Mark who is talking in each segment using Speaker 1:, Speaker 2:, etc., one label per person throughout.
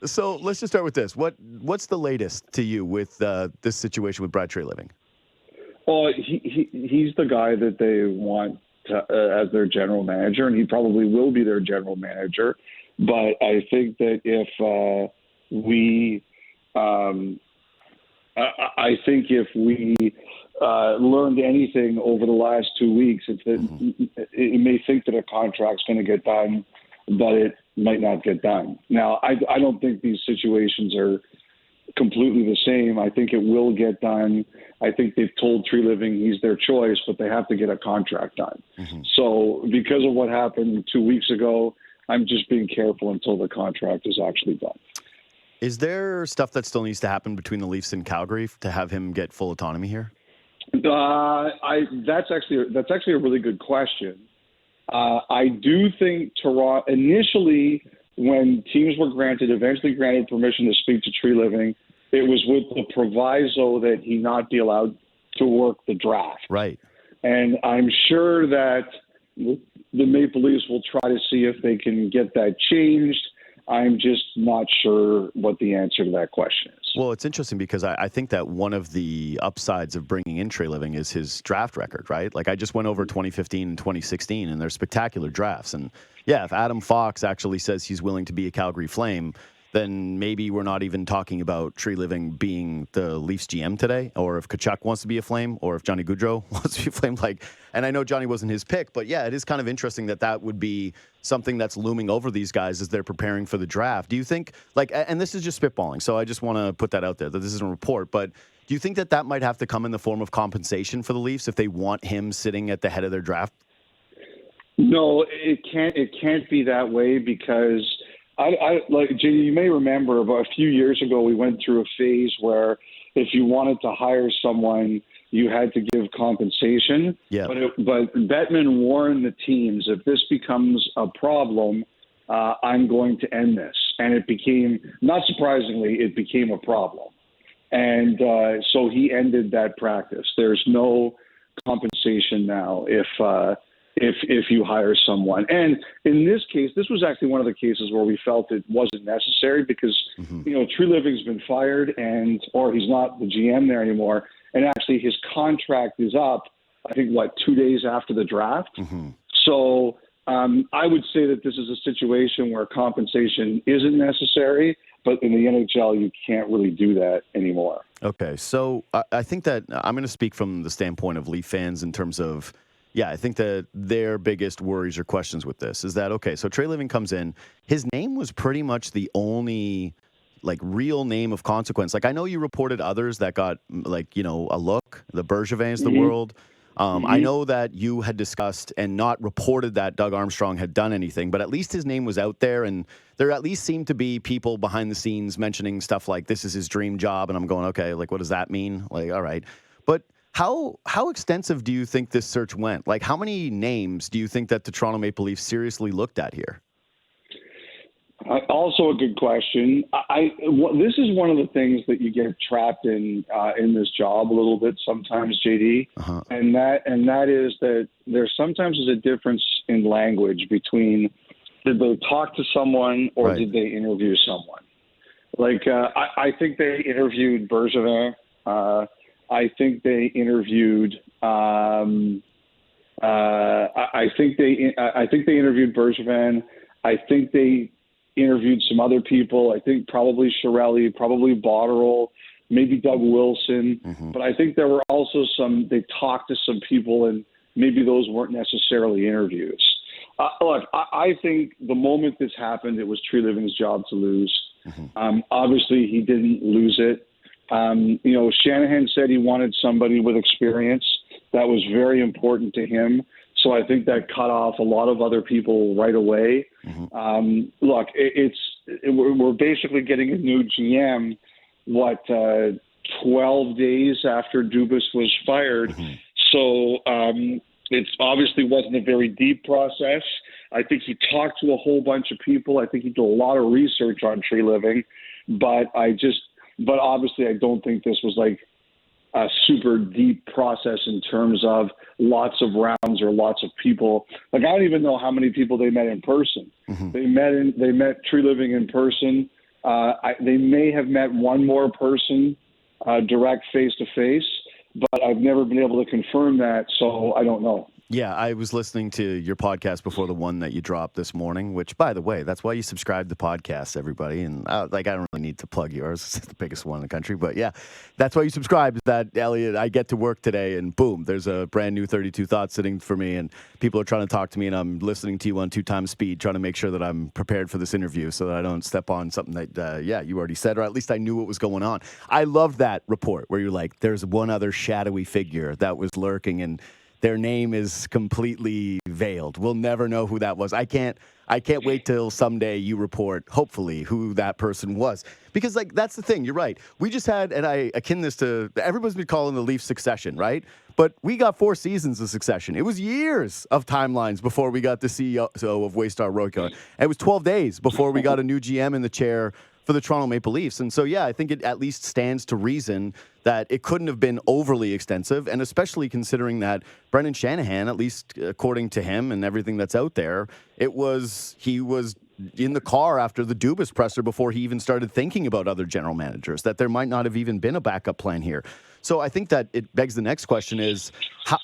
Speaker 1: So let's just start with this. What's the latest to you with this situation with Brad Treliving?
Speaker 2: Well, he's the guy that they want as their general manager, and he probably will be their general manager. But I think that if we learned anything over the last 2 weeks, it's that it may think that a contract's going to get done, but it might not get done. Now, I don't think these situations are completely the same. I think it will get done. I think they've told Treliving he's their choice, but they have to get a contract done. So because of what happened 2 weeks ago, I'm just being careful until the contract is actually done.
Speaker 1: Is there stuff that still needs to happen between the Leafs and Calgary to have him get full autonomy here?
Speaker 2: That's actually a really good question. I do think Toronto initially, when teams were eventually granted permission to speak to Treliving, it was with the proviso that he not be allowed to work the draft.
Speaker 1: Right.
Speaker 2: And I'm sure that the Maple Leafs will try to see if they can get that changed. I'm just not sure what the answer to that question is.
Speaker 1: Well, it's interesting because I think that one of the upsides of bringing in Treliving is his draft record, right? Like I just went over 2015 and 2016, and they're spectacular drafts. And yeah, if Adam Fox actually says he's willing to be a Calgary Flame, then maybe we're not even talking about Treliving being the Leafs GM today, or if Tkachuk wants to be a Flame, or if Johnny Gaudreau wants to be a Flame. And I know Johnny wasn't his pick, but yeah, it is kind of interesting that would be something that's looming over these guys as they're preparing for the draft. Do you think, and this is just spitballing, so I just want to put that out there, that this isn't a report, but do you think that might have to come in the form of compensation for the Leafs if they want him sitting at the head of their draft?
Speaker 2: No, it can't. It can't be that way because like JD, you may remember about a few years ago, we went through a phase where if you wanted to hire someone, you had to give compensation.
Speaker 1: Yeah.
Speaker 2: But Bettman warned the teams, if this becomes a problem, I'm going to end this. And it became, not surprisingly, it became a problem. And so he ended that practice. There's no compensation now if you hire someone. And in this case, this was actually one of the cases where we felt it wasn't necessary because, Treliving's been fired or he's not the GM there anymore. And actually his contract is up, I think, 2 days after the draft. So I would say that this is a situation where compensation isn't necessary, but in the NHL, you can't really do that anymore.
Speaker 1: Okay. So I think that I'm going to speak from the standpoint of Leaf fans in terms of, I think that their biggest worries or questions with this is that, okay, so Treliving comes in. His name was pretty much the only, real name of consequence. I know you reported others that got, a look, the Bergevins, the world. I know that you had discussed and not reported that Doug Armstrong had done anything, but at least his name was out there, and there at least seemed to be people behind the scenes mentioning stuff like this is his dream job, and I'm going, okay, what does that mean? All right. But how extensive do you think this search went? How many names do you think that the Toronto Maple Leafs seriously looked at here?
Speaker 2: Also a good question. This is one of the things that you get trapped in this job a little bit sometimes, JD, and that is that there sometimes is a difference in language between did they talk to someone or did they interview someone. I think they interviewed Bergevin. I think they interviewed. I think they interviewed Bergevin. I think they interviewed some other people. I think probably Chiarelli, probably Botterill, maybe Doug Wilson. But I think there were also they talked to some people, and maybe those weren't necessarily interviews. Look, I think the moment this happened, it was Treliving's job to lose. Obviously, he didn't lose it. Shanahan said he wanted somebody with experience. That was very important to him. So I think that cut off a lot of other people right away. Look, we're basically getting a new GM, 12 days after Dubas was fired. So it obviously wasn't a very deep process. I think he talked to a whole bunch of people. I think he did a lot of research on Treliving, but obviously I don't think this was a super deep process in terms of lots of rounds or lots of people. I don't even know how many people they met in person. They met Treliving in person. They may have met one more person direct face-to-face, but I've never been able to confirm that, so I don't know.
Speaker 1: Yeah, I was listening to your podcast before the one that you dropped this morning, which, by the way, that's why you subscribe to podcasts, everybody. And I don't really need to plug yours. It's the biggest one in the country. But yeah, that's why you subscribe, is that, Elliotte, I get to work today and boom, there's a brand new 32 Thoughts sitting for me. And people are trying to talk to me and I'm listening to you on 2 times speed, trying to make sure that I'm prepared for this interview so that I don't step on something that, you already said, or at least I knew what was going on. I love that report where you're like, there's one other shadowy figure that was lurking and their name is completely veiled. We'll never know who that was. I can't wait till someday you report, hopefully, who that person was. Because, that's the thing. You're right. We just had, and I akin this to, everybody's been calling the Leafs Succession, right? But we got 4 seasons of Succession. It was years of timelines before we got the CEO of Waystar Royco. And it was 12 days before we got a new GM in the chair for the Toronto Maple Leafs. And so, yeah, I think it at least stands to reason that it couldn't have been overly extensive, and especially considering that Brendan Shanahan, at least according to him and everything that's out there, he was in the car after the Dubas presser before he even started thinking about other general managers, that there might not have even been a backup plan here. So I think that it begs the next question is,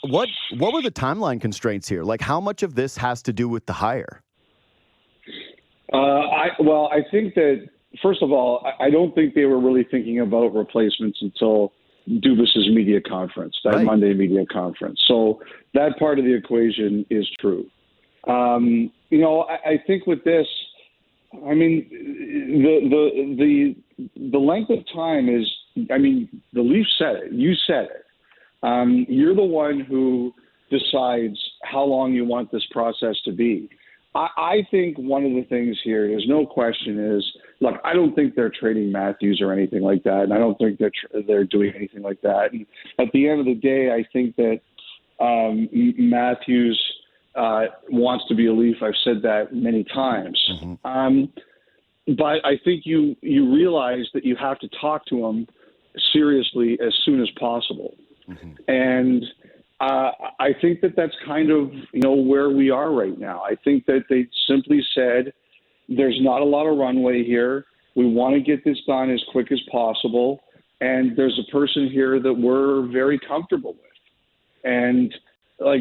Speaker 1: what were the timeline constraints here? How much of this has to do with the hire?
Speaker 2: I think that, first of all, I don't think they were really thinking about replacements until Dubas's media conference, that
Speaker 1: right.
Speaker 2: Monday media conference. So that part of the equation is true. I think with this, I mean, the length of time is, I mean, the Leafs said it. You said it. You're the one who decides how long you want this process to be. I think one of the things here, there's no question, is, look, I don't think they're trading Matthews or anything like that, and I don't think they're doing anything like that. And at the end of the day, I think that Matthews wants to be a Leaf. I've said that many times. Mm-hmm. But I think you realize that you have to talk to him seriously as soon as possible. Mm-hmm. And I think that that's kind of, where we are right now. I think that they simply said, there's not a lot of runway here. We want to get this done as quick as possible. And there's a person here that we're very comfortable with. And I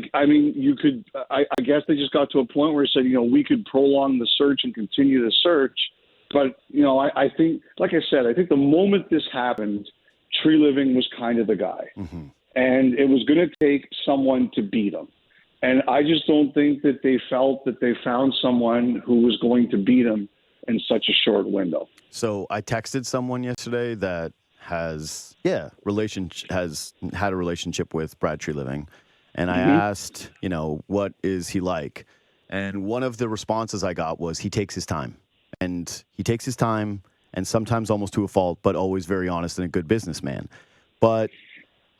Speaker 2: guess they just got to a point where they said, we could prolong the search and continue the search. But, I think, like I said, I think the moment this happened, Treliving was kind of the guy. Mm-hmm. And it was going to take someone to beat him. And I just don't think that they felt that they found someone who was going to beat him in such a short window.
Speaker 1: So I texted someone yesterday that has had a relationship with Brad Treliving. And I asked, what is he like? And one of the responses I got was he takes his time. And he takes his time, and sometimes almost to a fault, but always very honest and a good businessman. But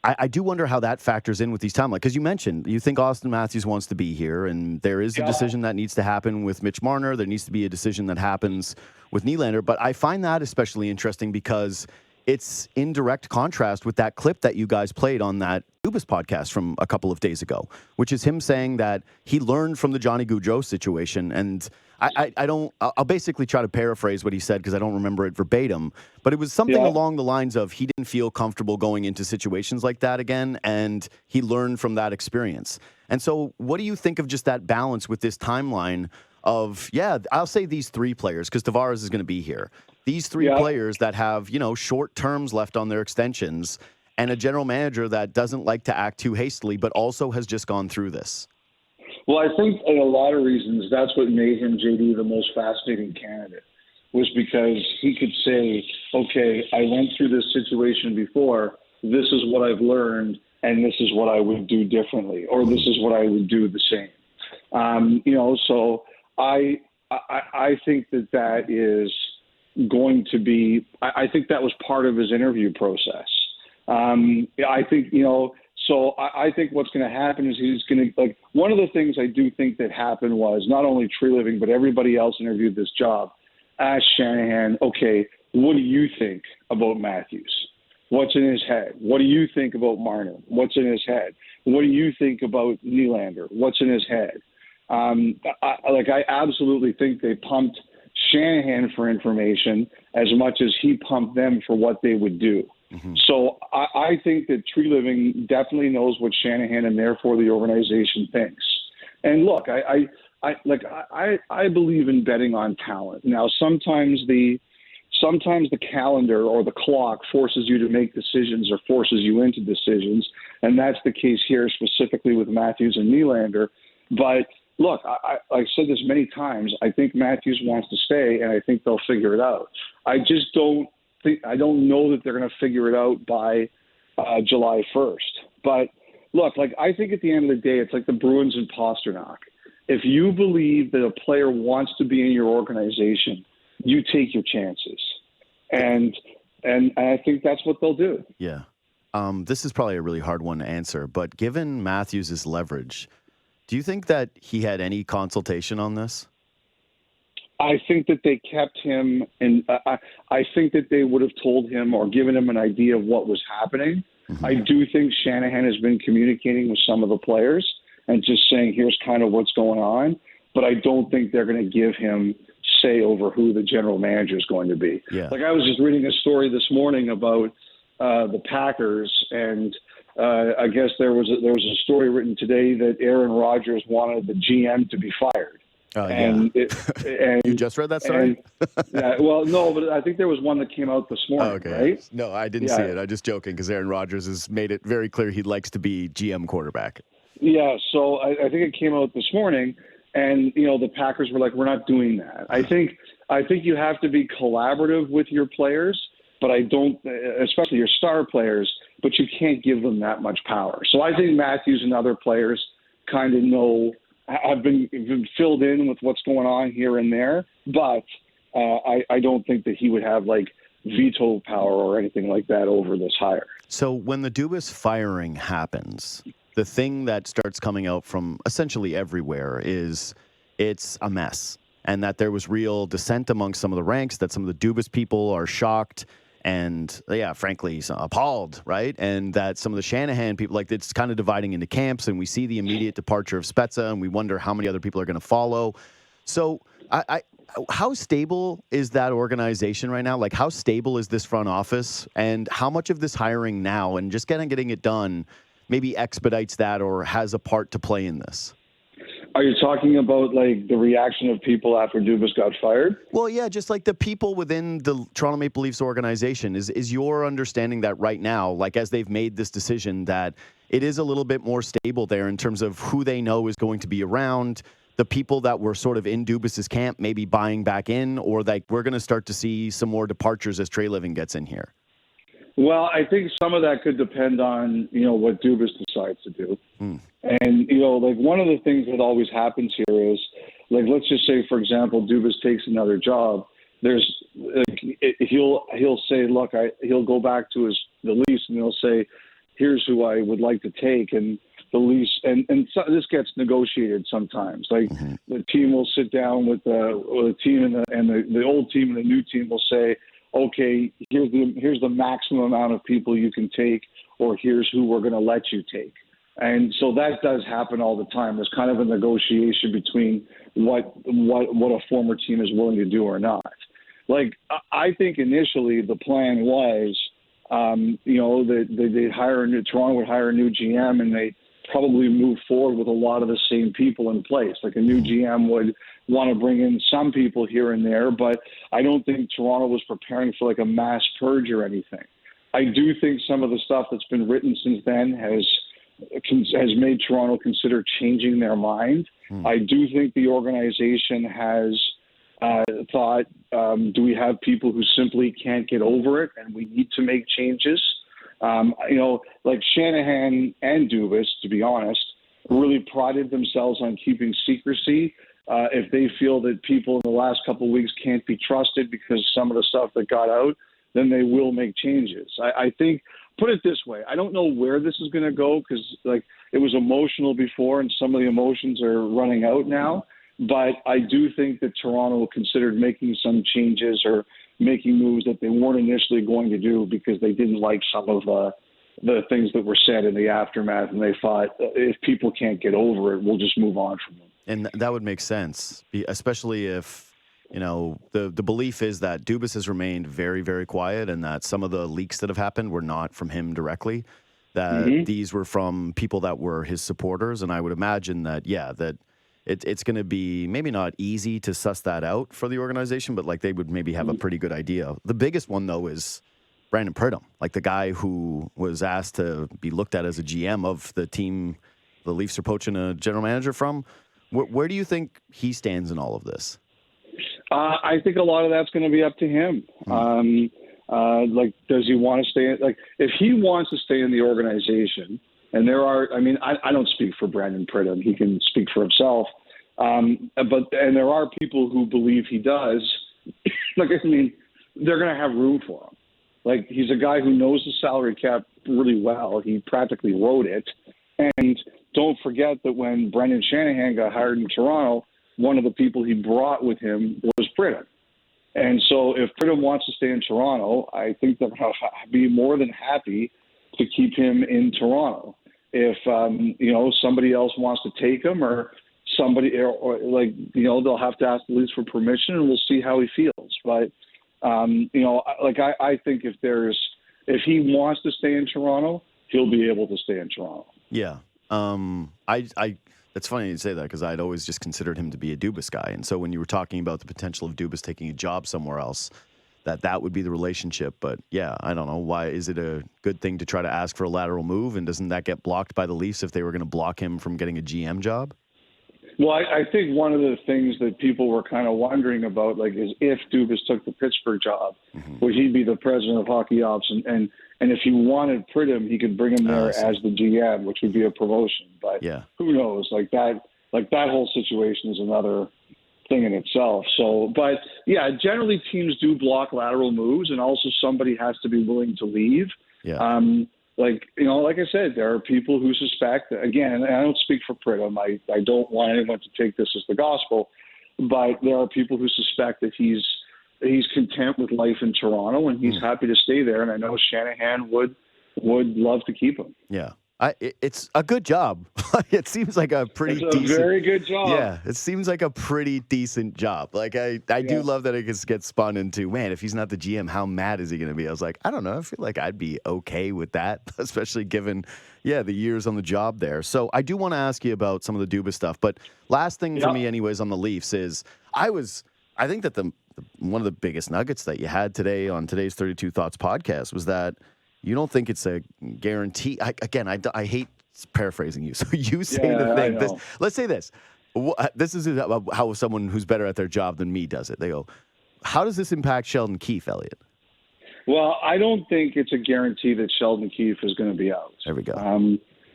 Speaker 1: I do wonder how that factors in with these timelines. Because you mentioned, you think Austin Matthews wants to be here, and there is a decision that needs to happen with Mitch Marner. There needs to be a decision that happens with Nylander. But I find that especially interesting because it's in direct contrast with that clip that you guys played on that Dubas podcast from a couple of days ago, which is him saying that he learned from the Johnny Gaudreau situation. And I'll basically try to paraphrase what he said because I don't remember it verbatim, but it was something along the lines of he didn't feel comfortable going into situations like that again, and he learned from that experience. And so what do you think of just that balance with this timeline of, I'll say these 3 players, because Tavares is going to be here. These 3 players that have, short terms left on their extensions, and a general manager that doesn't like to act too hastily, but also has just gone through this.
Speaker 2: Well, I think in a lot of reasons, that's what made him, JD, the most fascinating candidate, was because he could say, okay, I went through this situation before, this is what I've learned, and this is what I would do differently, or this is what I would do the same. So I think that is going to be, I think that was part of his interview process. I think, so I think what's going to happen is he's going to, one of the things I do think that happened was not only Treliving, but everybody else interviewed this job, asked Shanahan, okay, what do you think about Matthews? What's in his head? What do you think about Marner? What's in his head? What do you think about Nylander? What's in his head? I absolutely think they pumped Shanahan for information as much as he pumped them for what they would do. Mm-hmm. So I think that Treliving definitely knows what Shanahan and therefore the organization thinks. And look, I believe in betting on talent. Now, sometimes the calendar or the clock forces you to make decisions or forces you into decisions, and that's the case here specifically with Matthews and Nylander. But look, I've said this many times. I think Matthews wants to stay, and I think they'll figure it out. I don't know that they're going to figure it out by July 1st. But look, I think at the end of the day, it's like the Bruins and Pasternak. If you believe that a player wants to be in your organization, you take your chances. And I think that's what they'll do.
Speaker 1: Yeah. This is probably a really hard one to answer, but given Matthews' leverage, do you think that he had any consultation on this?
Speaker 2: I think that they kept him, and I think that they would have told him or given him an idea of what was happening. Mm-hmm. I do think Shanahan has been communicating with some of the players and just saying, here's kind of what's going on. But I don't think they're going to give him say over who the general manager is going to be.
Speaker 1: Yeah.
Speaker 2: I was just reading a story this morning about the Packers, and I guess there was a story written today that Aaron Rodgers wanted the GM to be fired.
Speaker 1: And you just read that story?
Speaker 2: Yeah, well, no, but I think there was one that came out this morning, right?
Speaker 1: No, I didn't see it. I'm just joking because Aaron Rodgers has made it very clear he likes to be GM quarterback.
Speaker 2: Yeah, so I think it came out this morning, and the Packers were like, we're not doing that. I think you have to be collaborative with your players, but I don't, especially your star players, but you can't give them that much power. So I think Matthews and other players kind of have been filled in with what's going on here and there, but I don't think that he would have veto power or anything like that over this hire.
Speaker 1: So when the Dubas firing happens, the thing that starts coming out from essentially everywhere is it's a mess, and that there was real dissent among some of the ranks, that some of the Dubas people are shocked and, frankly, appalled, right? And that some of the Shanahan people, it's kind of dividing into camps, and we see the immediate departure of Spezza, and we wonder how many other people are going to follow. So how stable is that organization right now? How stable is this front office, and how much of this hiring now and just getting it done maybe expedites that or has a part to play in this?
Speaker 2: Are you talking about the reaction of people after Dubas got fired?
Speaker 1: Well, yeah, just the people within the Toronto Maple Leafs organization. Is your understanding that right now, as they've made this decision, that it is a little bit more stable there in terms of who they know is going to be around, the people that were sort of in Dubas's camp maybe buying back in, or we're going to start to see some more departures as Treliving gets in here?
Speaker 2: Well, I think some of that could depend on, what Dubas decides to do. And, one of the things that always happens here is, let's just say, for example, Dubas takes another job. He'll say, look, he'll go back to the Leafs and he'll say, here's who I would like to take. And the Leafs, and so, this gets negotiated sometimes. The team will sit down with the team and the old team and the new team will say, okay, here's the maximum amount of people you can take, or here's who we're going to let you take. And so that does happen all the time. There's kind of a negotiation between what a former team is willing to do or not. I think initially the plan was, that Toronto would hire a new GM, and they probably move forward with a lot of the same people in place. A new GM would want to bring in some people here and there, but I don't think Toronto was preparing for a mass purge or anything. I do think some of the stuff that's been written since then has made Toronto consider changing their mind. I do think the organization has thought, do we have people who simply can't get over it and we need to make changes? Shanahan and Dubas, to be honest, really prided themselves on keeping secrecy. If they feel that people in the last couple of weeks can't be trusted because of some of the stuff that got out, then they will make changes. I think, put it this way, I don't know where this is going to go because it was emotional before and some of the emotions are running out now. But I do think that Toronto considered making some changes or making moves that they weren't initially going to do because they didn't like some of the things that were said in the aftermath. And they thought, if people can't get over it, we'll just move on from them.
Speaker 1: And that would make sense, especially if the belief is that Dubas has remained very, very quiet, and that some of the leaks that have happened were not from him directly, that these were from people that were his supporters. And I would imagine that, that it's going to be maybe not easy to suss that out for the organization, but like they would maybe have a pretty good idea. The biggest one, though, is Brandon Pridham, like the guy who was asked to be looked at as a GM of the team the Leafs are poaching a general manager from. Where do you think he stands in all of this?
Speaker 2: I think a lot of that's going to be up to him. Does he want to stay? If he wants to stay in the organization, and I don't speak for Brandon Pridham. He can speak for himself. But there are people who believe he does. They're going to have room for him. He's a guy who knows the salary cap really well. He practically wrote it. And don't forget that when Brendan Shanahan got hired in Toronto, one of the people he brought with him was Pridham. And so if Pridham wants to stay in Toronto, I think they'll be more than happy to keep him in Toronto. If, somebody else wants to take him or they'll have to ask the Leafs for permission, and we'll see how he feels. But, I think if he wants to stay in Toronto, he'll be able to stay in Toronto.
Speaker 1: Yeah. It's funny you say that because I'd always just considered him to be a Dubas guy. And so when you were talking about the potential of Dubas taking a job somewhere else, that would be the relationship. But yeah, I don't know. Why is it a good thing to try to ask for a lateral move? And doesn't that get blocked by the Leafs if they were going to block him from getting a GM job?
Speaker 2: Well, I think one of the things that people were kind of wondering about, is if Dubas took the Pittsburgh job, would he be the president of hockey ops? And if he wanted Pridham, he could bring him there as the GM, which would be a promotion. But who knows? That whole situation is another thing in itself. So, but yeah, generally teams do block lateral moves, and also somebody has to be willing to leave.
Speaker 1: Yeah.
Speaker 2: Like I said, there are people who suspect, again, and I don't speak for Pridham. I don't want anyone to take this as the gospel, but there are people who suspect that he's content with life in Toronto and he's happy to stay there. And I know Shanahan would love to keep him.
Speaker 1: Yeah. It's a good job. It seems like a pretty decent.
Speaker 2: Very good job.
Speaker 1: Yeah, it seems like a pretty decent job. I do love that it gets spun into, man, if he's not the GM, how mad is he going to be? I was like, I don't know. I feel like I'd be okay with that, especially given, the years on the job there. So I do want to ask you about some of the Dubas stuff. But last thing for me anyways on the Leafs is I think that one of the biggest nuggets that you had today on today's 32 Thoughts podcast was that you don't think it's a guarantee. I hate paraphrasing you. So you say the thing. Let's say this. This is how someone who's better at their job than me does it. They go, how does this impact Sheldon Keefe, Elliotte?
Speaker 2: Well, I don't think it's a guarantee that Sheldon Keefe is going to be out.
Speaker 1: There we go.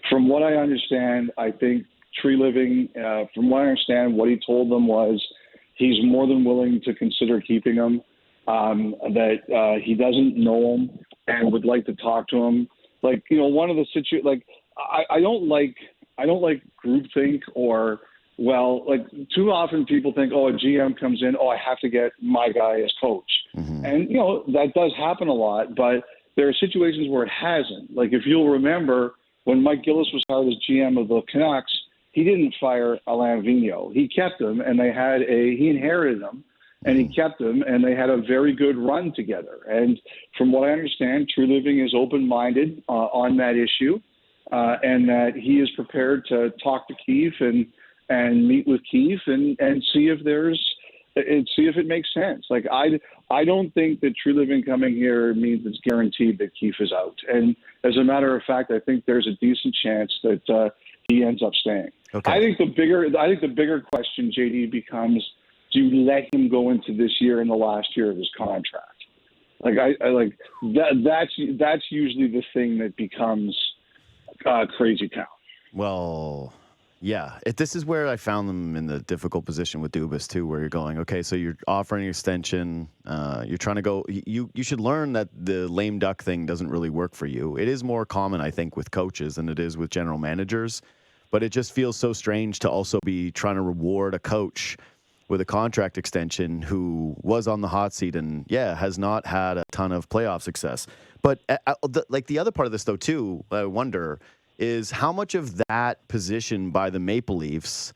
Speaker 2: From what I understand, I think Treliving, from what I understand, what he told them was he's more than willing to consider keeping him, that he doesn't know him and would like to talk to him. One of the I don't like groupthink or, too often people think, a GM comes in, I have to get my guy as coach. Mm-hmm. And, that does happen a lot, but there are situations where it hasn't. If you'll remember, when Mike Gillis was hired as GM of the Canucks, he didn't fire Alain Vigneault. He kept him, and he inherited him, and he kept him, and they had a very good run together. And from what I understand, Treliving is open-minded on that issue, and that he is prepared to talk to Keefe and meet with Keefe and see if it makes sense. I don't think that Treliving coming here means it's guaranteed that Keefe is out. And as a matter of fact, I think there's a decent chance that he ends up staying. Okay. I think the bigger question, JD, becomes: do you let him go into this year in the last year of his contract? That's usually the thing that becomes crazy town.
Speaker 1: Well, yeah. This is where I found them in the difficult position with Dubas too, where you're going, okay, so you're offering an extension. You're trying to go. You should learn that the lame duck thing doesn't really work for you. It is more common, I think, with coaches than it is with general managers. But it just feels so strange to also be trying to reward a coach with a contract extension who was on the hot seat and, has not had a ton of playoff success. But the other part of this, though, too, I wonder, is how much of that position by the Maple Leafs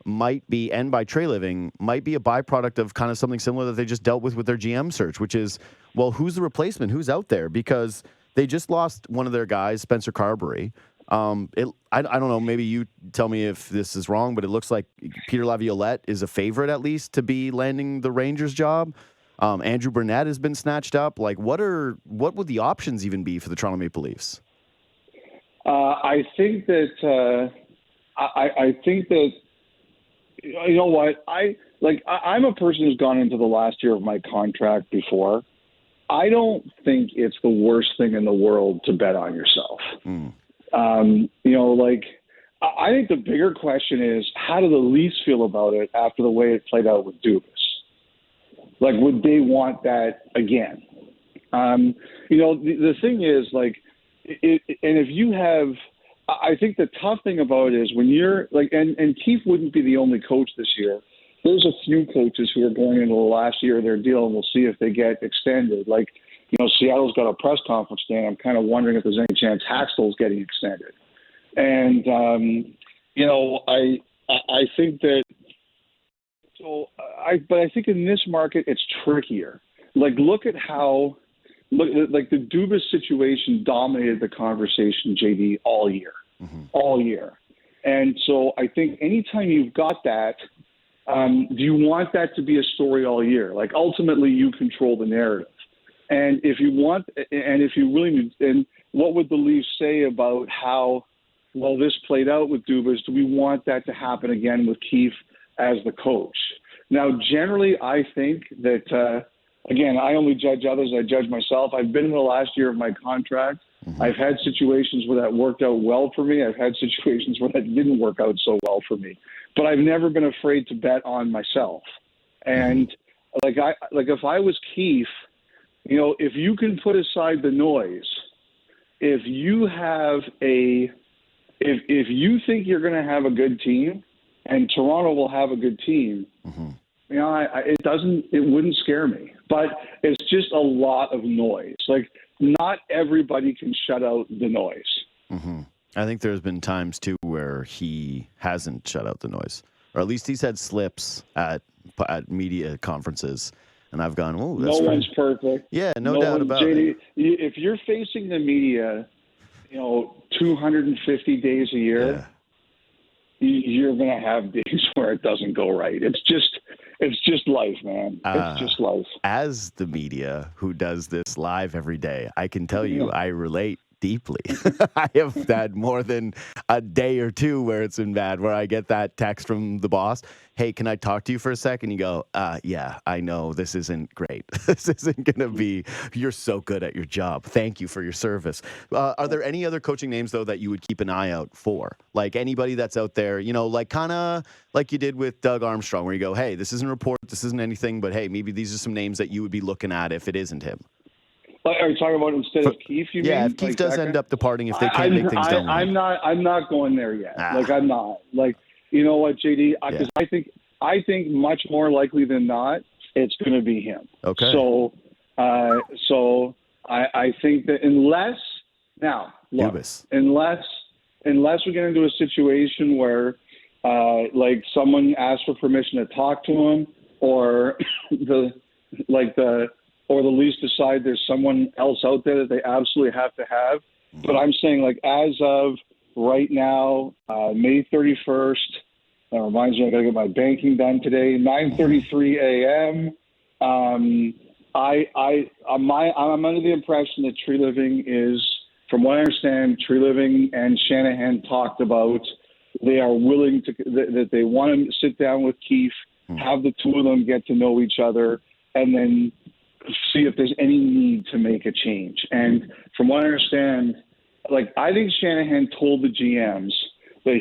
Speaker 1: might be, and by Treliving, might be a byproduct of kind of something similar that they just dealt with their GM search, which is, well, who's the replacement? Who's out there? Because they just lost one of their guys, Spencer Carberry. I don't know, maybe you tell me if this is wrong, but it looks like Peter Laviolette is a favorite, at least, to be landing the Rangers job. Andrew Burnett has been snatched up. Like, what would the options even be for the Toronto Maple Leafs?
Speaker 2: I think that you know what, I'm a person who's gone into the last year of my contract before. I don't think it's the worst thing in the world to bet on yourself. I think the bigger question is, how do the Leafs feel about it after the way it played out with Dubas? Like, would they want that again? The thing is, and if you have, I think the tough thing about it is when you're and Keefe wouldn't be the only coach this year. There's a few coaches who are going into the last year of their deal, and we'll see if they get extended. Seattle's got a press conference today. I'm kind of wondering if there's any chance Haxtell's getting extended. And I think that. But I think in this market it's trickier. Look at how. The Dubas situation dominated the conversation, JD, all year. And so I think anytime you've got that, do you want that to be a story all year? Ultimately, you control the narrative. And if you want, and if you really need, and what would the Leafs say about how well this played out with Dubas? Do we want that to happen again with Keefe as the coach? Now, generally, I think that, again, I only judge others. I judge myself. I've been in the last year of my contract. I've had situations where that worked out well for me. I've had situations where that didn't work out so well for me. But I've never been afraid to bet on myself. And if I was Keefe, if you can put aside the noise, if you think you're going to have a good team, and Toronto will have a good team, it wouldn't scare me. But it's just a lot of noise. Not everybody can shut out the noise.
Speaker 1: I think there's been times too where he hasn't shut out the noise, or at least he's had slips at media conferences, and I've gone, "Oh, that's
Speaker 2: one's perfect."
Speaker 1: Yeah, no doubt about it.
Speaker 2: If you're facing the media, 250 days a year, you're going to have days where it doesn't go right. It's just life, man. It's just life. As
Speaker 1: the media who does this live every day, I can tell you, I relate deeply. I have had more than a day or two where it's been bad, where I get that text from the boss, "Hey, can I talk to you for a second?" You go, yeah, I know this isn't great. This isn't going to be, you're so good at your job. Thank you for your service. Are there any other coaching names, though, that you would keep an eye out for? Anybody that's out there, kind of like you did with Doug Armstrong, where you go, "Hey, this isn't a report, this isn't anything, but hey, maybe these are some names that you would be looking at if it isn't him."
Speaker 2: Are you talking about instead of Keefe, you mean?
Speaker 1: Yeah, if Keefe does end up departing, if they can't make things done.
Speaker 2: I'm not going there yet. I'm not. You know what, JD? Because I think much more likely than not, it's going to be him.
Speaker 1: Okay.
Speaker 2: So I think that unless we get into a situation where someone asks for permission to talk to him, or the Leafs decide there's someone else out there that they absolutely have to have. But I'm saying, as of right now, May 31st, that reminds me I got to get my banking done today, 9:33 a.m. I'm under the impression that Treliving is, from what I understand, Treliving and Shanahan talked about, they are willing to, that they want to sit down with Keefe, have the two of them get to know each other, and then see if there's any need to make a change. And from what I understand, I think Shanahan told the GMs that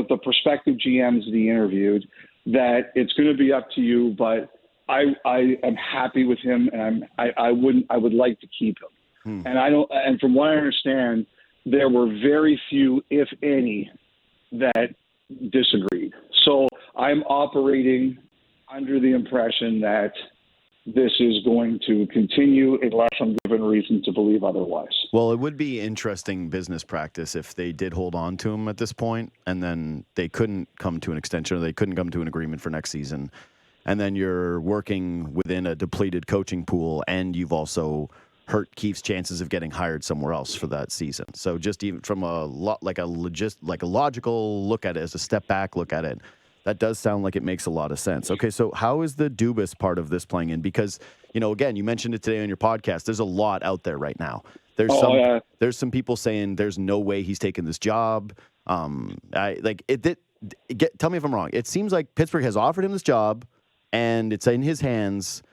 Speaker 2: the prospective GMs that he interviewed, that it's going to be up to you, but I am happy with him, and I would like to keep him. And from what I understand, there were very few, if any, that disagreed. So I'm operating under the impression that this is going to continue unless I'm given reason to believe otherwise.
Speaker 1: Well, it would be interesting business practice if they did hold on to him at this point, and then they couldn't come to an extension or they couldn't come to an agreement for next season. And then you're working within a depleted coaching pool, and you've also hurt Keefe's chances of getting hired somewhere else for that season. So just even from a logical look at it, as a step back look at it, that does sound like it makes a lot of sense. Okay, so how is the Dubas part of this playing in? Because, again, you mentioned it today on your podcast. There's a lot out there right now. There's some people saying there's no way he's taking this job. Tell me if I'm wrong. It seems like Pittsburgh has offered him this job, and it's in his hands.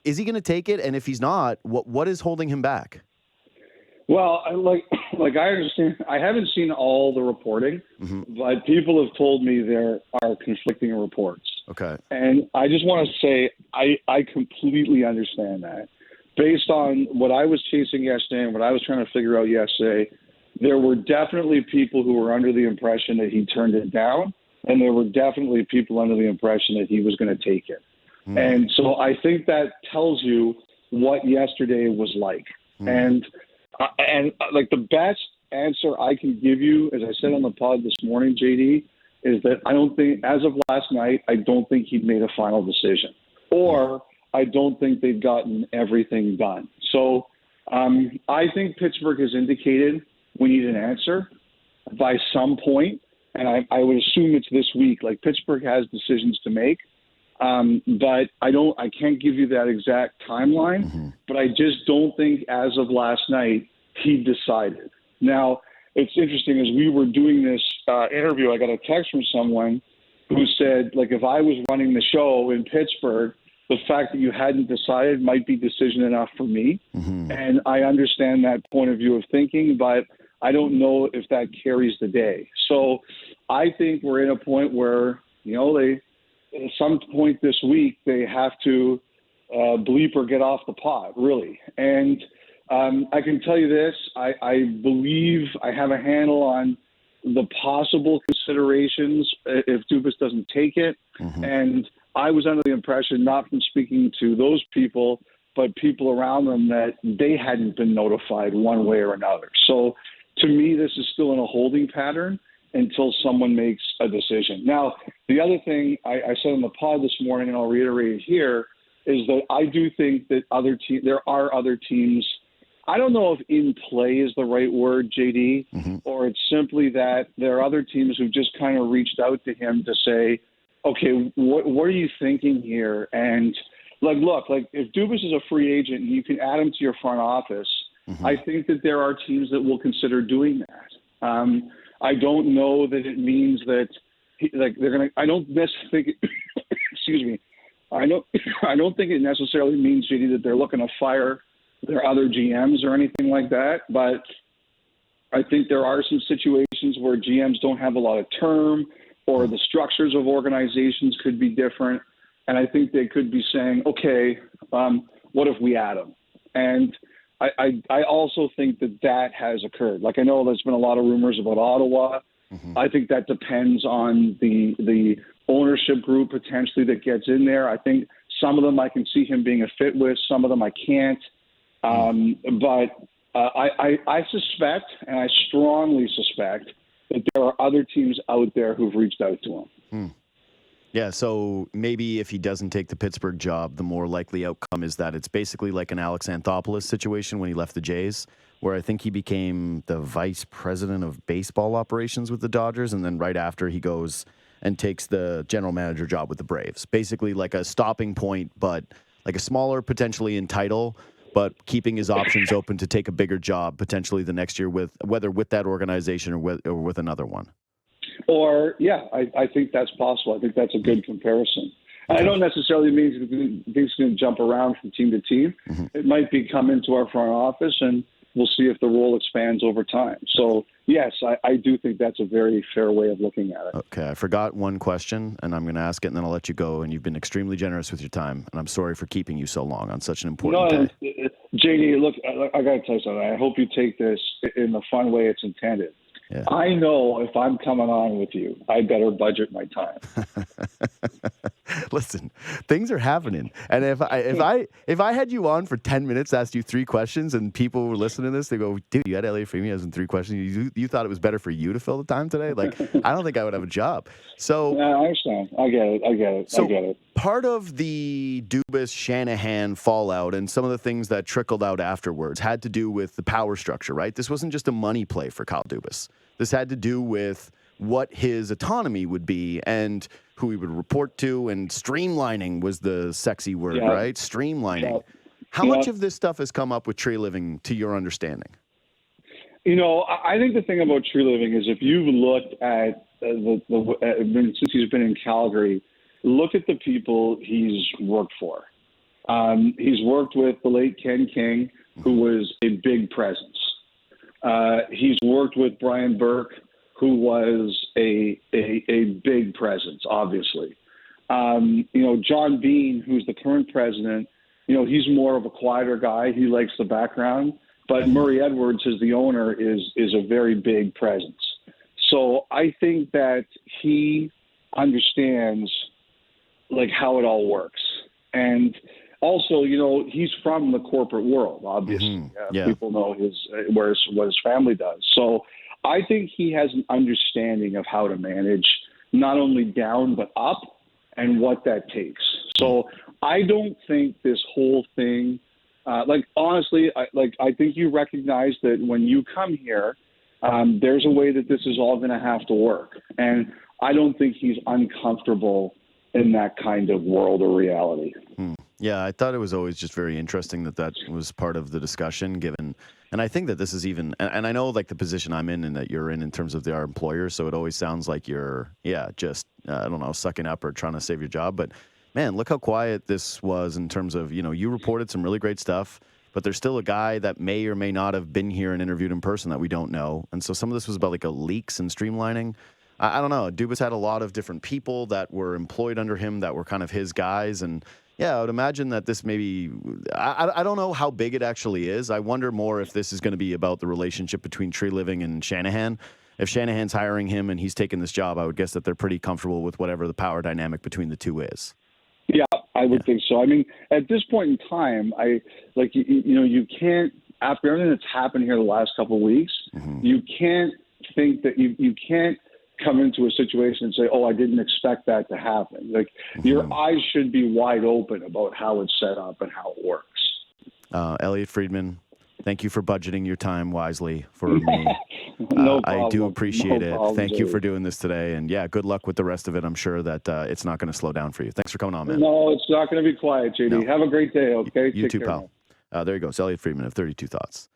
Speaker 1: Is he going to take it? And if he's not, what is holding him back?
Speaker 2: Well, I understand. I haven't seen all the reporting, but people have told me there are conflicting reports.
Speaker 1: Okay.
Speaker 2: And I just want to say I completely understand that. Based on what I was chasing yesterday and what I was trying to figure out yesterday, there were definitely people who were under the impression that he turned it down, and there were definitely people under the impression that he was going to take it. And so I think that tells you what yesterday was like. And the best answer I can give you, as I said on the pod this morning, JD, is that I don't think, as of last night, I don't think he'd made a final decision, or I don't think they've gotten everything done. So I think Pittsburgh has indicated we need an answer by some point, and I would assume it's this week. Like, Pittsburgh has decisions to make. But I can't give you that exact timeline, but I just don't think as of last night he decided. Now, it's interesting, as we were doing this interview, I got a text from someone who said, if I was running the show in Pittsburgh, the fact that you hadn't decided might be decision enough for me. And I understand that point of view of thinking, but I don't know if that carries the day. So I think we're in a point where, at some point this week, they have to bleep or get off the pot, really. And I can tell you this, I believe I have a handle on the possible considerations if Dubas doesn't take it. And I was under the impression, not from speaking to those people, but people around them, that they hadn't been notified one way or another. So to me, this is still in a holding pattern until someone makes a decision. Now, the other thing I said on the pod this morning, and I'll reiterate it here, is that I do think that there are other teams. I don't know if in play is the right word, JD, or it's simply that there are other teams who just kind of reached out to him to say, okay, what are you thinking here? And look, if Dubas is a free agent and you can add him to your front office, I think that there are teams that will consider doing that. I don't know that it means that they're going to. I don't necessarily think. Excuse me. I don't think it necessarily means, JD, that they're looking to fire their other GMs or anything like that. But I think there are some situations where GMs don't have a lot of term, or the structures of organizations could be different, and I think they could be saying, okay, what if we add them? And I also think that has occurred. I know there's been a lot of rumors about Ottawa. I think that depends on the ownership group potentially that gets in there. I think some of them I can see him being a fit with, some of them I can't. But I suspect, and I strongly suspect, that there are other teams out there who've reached out to him.
Speaker 1: Yeah, so maybe if he doesn't take the Pittsburgh job, the more likely outcome is that it's basically like an Alex Anthopoulos situation when he left the Jays, where I think he became the vice president of baseball operations with the Dodgers, and then right after he goes and takes the general manager job with the Braves. Basically like a stopping point, but like a smaller potentially in title, but keeping his options open to take a bigger job potentially the next year, whether with that organization or with another one.
Speaker 2: Or, yeah, I think that's possible. I think that's a good comparison. I don't necessarily mean he's going to jump around from team to team. It might be come into our front office, and we'll see if the role expands over time. So, yes, I do think that's a very fair way of looking at it.
Speaker 1: Okay, I forgot one question, and I'm going to ask it, and then I'll let you go. And you've been extremely generous with your time, and I'm sorry for keeping you so long on such an important day.
Speaker 2: JD, look, I got to tell you something. I hope you take this in the fun way it's intended. Yeah. I know if I'm coming on with you, I better budget my time.
Speaker 1: Listen, things are happening, and if I had you on for 10 minutes, asked you 3 questions, and people were listening to this, they go, "Dude, you had Elliotte Friedman asking 3 questions. You thought it was better for you to fill the time today? Like, I don't think I would have a job." So,
Speaker 2: Yeah, I understand. I get it.
Speaker 1: so
Speaker 2: I get it.
Speaker 1: part of the Dubas Shanahan fallout and some of the things that trickled out afterwards had to do with the power structure, right? This wasn't just a money play for Kyle Dubas. This had to do with what his autonomy would be and who he would report to, and streamlining was the sexy word,
Speaker 2: Yeah.
Speaker 1: right? Streamlining.
Speaker 2: Yeah.
Speaker 1: How much of this stuff has come up with Treliving to your understanding?
Speaker 2: I think the thing about Treliving is if you've looked at since he's been in Calgary, look at the people he's worked for. He's worked with the late Ken King, who was a big presence. He's worked with Brian Burke, who was a big presence, obviously. John Bean, who's the current president, he's more of a quieter guy. He likes the background. But Murray Edwards, as the owner, is a very big presence. So I think that he understands how it all works. And also, he's from the corporate world, obviously.
Speaker 1: Yeah.
Speaker 2: People know what his family does. So I think he has an understanding of how to manage not only down but up and what that takes. So I don't think this whole thing, honestly, I think you recognize that when you come here, there's a way that this is all going to have to work. And I don't think he's uncomfortable in that kind of world or reality.
Speaker 1: Yeah, I thought it was always just very interesting that was part of the discussion given. And I think that this is even, and I know the position I'm in and that you're in terms of our employer. So it always sounds like you're, just, I don't know, sucking up or trying to save your job. But man, look how quiet this was in terms of, you reported some really great stuff, but there's still a guy that may or may not have been here and interviewed in person that we don't know. And so some of this was about leaks and streamlining. I don't know. Dubas had a lot of different people that were employed under him that were kind of his guys. And yeah, I would imagine that this maybe, I don't know how big it actually is. I wonder more if this is going to be about the relationship between Treliving and Shanahan. If Shanahan's hiring him and he's taking this job, I would guess that they're pretty comfortable with whatever the power dynamic between the two is.
Speaker 2: Yeah, I would think so. I mean, at this point in time, you can't, after everything that's happened here the last couple of weeks, you can't think that you can't come into a situation and say, "Oh, I didn't expect that to happen." Your eyes should be wide open about how it's set up and how it works.
Speaker 1: Elliotte Friedman, thank you for budgeting your time wisely for me.
Speaker 2: No problem.
Speaker 1: I do appreciate it.
Speaker 2: Problem,
Speaker 1: Thank you
Speaker 2: JD.
Speaker 1: for doing this today. And yeah, good luck with the rest of it. I'm sure that it's not going to slow down for you. Thanks for coming on, man.
Speaker 2: No, it's not going to be quiet, JD.
Speaker 1: No.
Speaker 2: Have a great day, okay?
Speaker 1: You
Speaker 2: Take
Speaker 1: too,
Speaker 2: care,
Speaker 1: pal.
Speaker 2: man.
Speaker 1: There you go. It's Elliotte Friedman of 32 Thoughts.